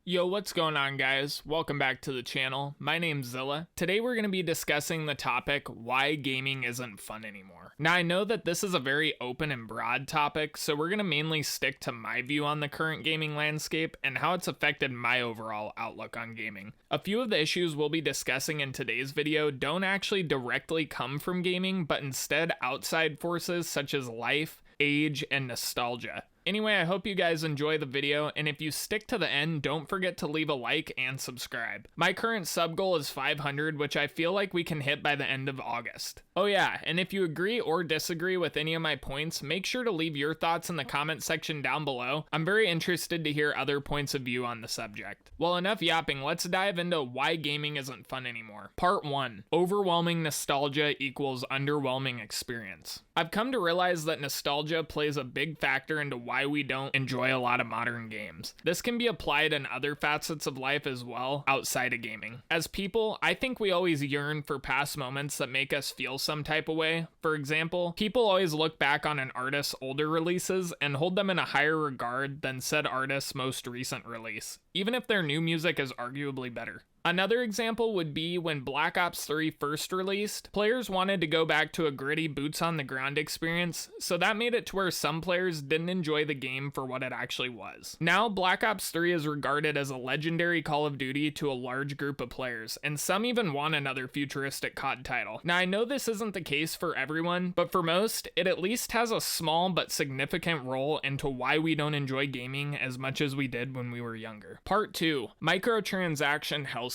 Yo, what's going on, guys? Welcome back to the channel. My name's Zilla. Today we're going to be discussing the topic, why gaming isn't fun anymore. Now, I know that this is a very open and broad topic, so we're going to mainly stick to my view on the current gaming landscape and how it's affected my overall outlook on gaming. A few of the issues we'll be discussing in today's video don't actually directly come from gaming, but instead outside forces such as life, age, and nostalgia. Anyway, I hope you guys enjoy the video, and if you stick to the end, don't forget to leave a like and subscribe. My current sub goal is 500, which I feel like we can hit by the end of August. Oh yeah, and if you agree or disagree with any of my points, make sure to leave your thoughts in the comment section down below. I'm very interested to hear other points of view on the subject. Well, enough yapping, let's dive into why gaming isn't fun anymore. Part 1. Overwhelming nostalgia equals underwhelming experience. I've come to realize that nostalgia plays a big factor into why we don't enjoy a lot of modern games. This can be applied in other facets of life as well, outside of gaming. As people, I think we always yearn for past moments that make us feel some type of way. For example, people always look back on an artist's older releases and hold them in a higher regard than said artist's most recent release, even if their new music is arguably better. Another example would be when Black Ops 3 first released, players wanted to go back to a gritty boots on the ground experience, so that made it to where some players didn't enjoy the game for what it actually was. Now, Black Ops 3 is regarded as a legendary Call of Duty to a large group of players, and some even want another futuristic COD title. Now, I know this isn't the case for everyone, but for most, it at least has a small but significant role into why we don't enjoy gaming as much as we did when we were younger. Part 2. Microtransaction Hellscape.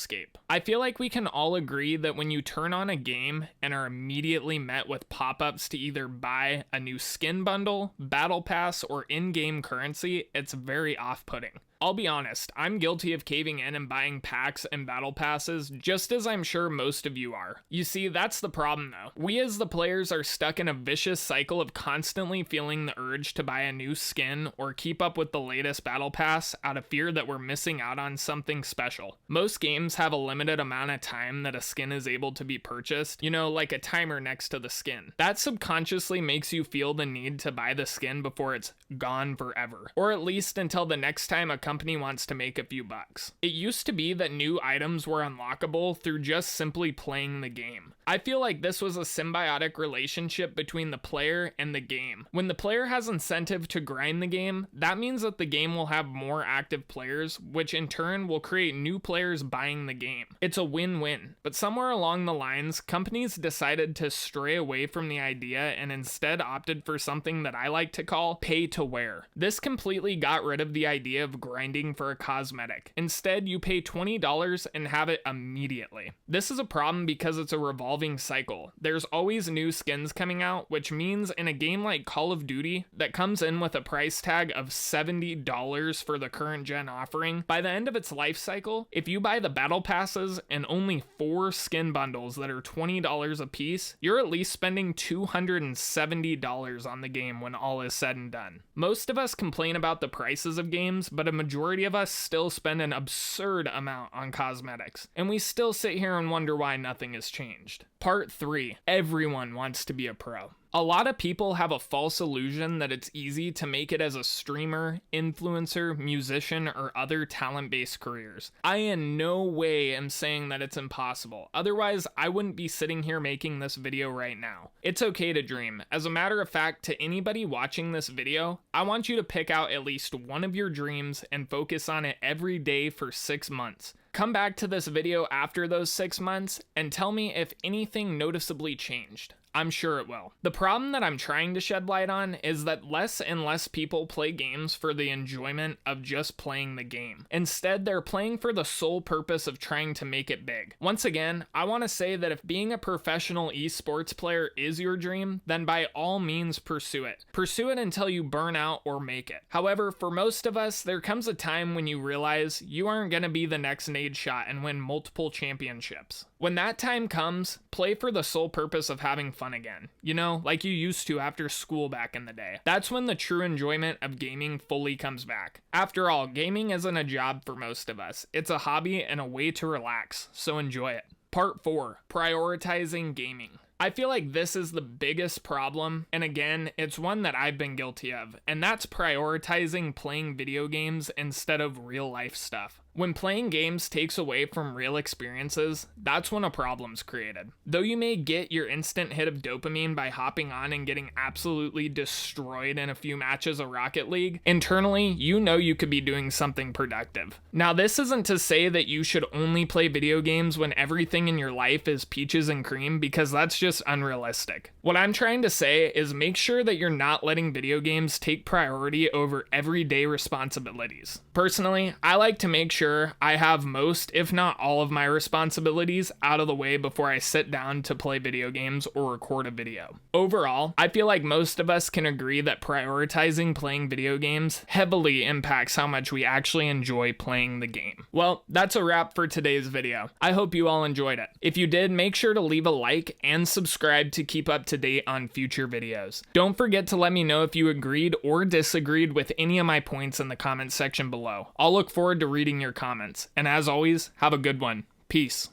I feel like we can all agree that when you turn on a game and are immediately met with pop-ups to either buy a new skin bundle, battle pass, or in-game currency, it's very off-putting. I'll be honest, I'm guilty of caving in and buying packs and battle passes, just as I'm sure most of you are. You see, that's the problem though. We as the players are stuck in a vicious cycle of constantly feeling the urge to buy a new skin or keep up with the latest battle pass out of fear that we're missing out on something special. Most games have a limited amount of time that a skin is able to be purchased, you know, like a timer next to the skin. That subconsciously makes you feel the need to buy the skin before it's gone forever, or at least until the next time a company wants to make a few bucks. It used to be that new items were unlockable through just simply playing the game. I feel like this was a symbiotic relationship between the player and the game. When the player has incentive to grind the game, that means that the game will have more active players, which in turn will create new players buying the game. It's a win-win. But somewhere along the lines, companies decided to stray away from the idea and instead opted for something that I like to call pay to wear. This completely got rid of the idea of grinding for a cosmetic. Instead, you pay $20 and have it immediately. This is a problem because it's a revolving cycle. There's always new skins coming out, which means in a game like Call of Duty that comes in with a price tag of $70 for the current gen offering, by the end of its life cycle, if you buy the battle passes and only 4 skin bundles that are $20 a piece, you're at least spending $270 on the game when all is said and done. Most of us complain about the prices of games, but a majority of us still spend an absurd amount on cosmetics, and we still sit here and wonder why nothing has changed. Part 3. Everyone wants to be a pro. A lot of people have a false illusion that it's easy to make it as a streamer, influencer, musician, or other talent-based careers. I in no way am saying that it's impossible. Otherwise, I wouldn't be sitting here making this video right now. It's okay to dream. As a matter of fact, to anybody watching this video, I want you to pick out at least one of your dreams and focus on it every day for 6 months. Come back to this video after those 6 months and tell me if anything noticeably changed. I'm sure it will. The problem that I'm trying to shed light on is that less and less people play games for the enjoyment of just playing the game. Instead, they're playing for the sole purpose of trying to make it big. Once again, I want to say that if being a professional esports player is your dream, then by all means pursue it. Pursue it until you burn out or make it. However, for most of us, there comes a time when you realize you aren't going to be the next Nade Shot and win multiple championships. When that time comes, play for the sole purpose of having fun again. You know, like you used to after school back in the day. That's when the true enjoyment of gaming fully comes back. After all, gaming isn't a job for most of us. It's a hobby and a way to relax, so enjoy it. Part 4. Prioritizing gaming. I feel like this is the biggest problem, and again, it's one that I've been guilty of, and that's prioritizing playing video games instead of real life stuff. When playing games takes away from real experiences, that's when a problem's created. Though you may get your instant hit of dopamine by hopping on and getting absolutely destroyed in a few matches of Rocket League, internally, you know you could be doing something productive. Now, this isn't to say that you should only play video games when everything in your life is peaches and cream, because that's just unrealistic. What I'm trying to say is make sure that you're not letting video games take priority over everyday responsibilities. Personally, I like to make sure I have most, if not all, of my responsibilities out of the way before I sit down to play video games or record a video. Overall, I feel like most of us can agree that prioritizing playing video games heavily impacts how much we actually enjoy playing the game. Well, that's a wrap for today's video. I hope you all enjoyed it. If you did, make sure to leave a like and subscribe to keep up to date on future videos. Don't forget to let me know if you agreed or disagreed with any of my points in the comments section below. I'll look forward to reading your comments. And as always, have a good one. Peace.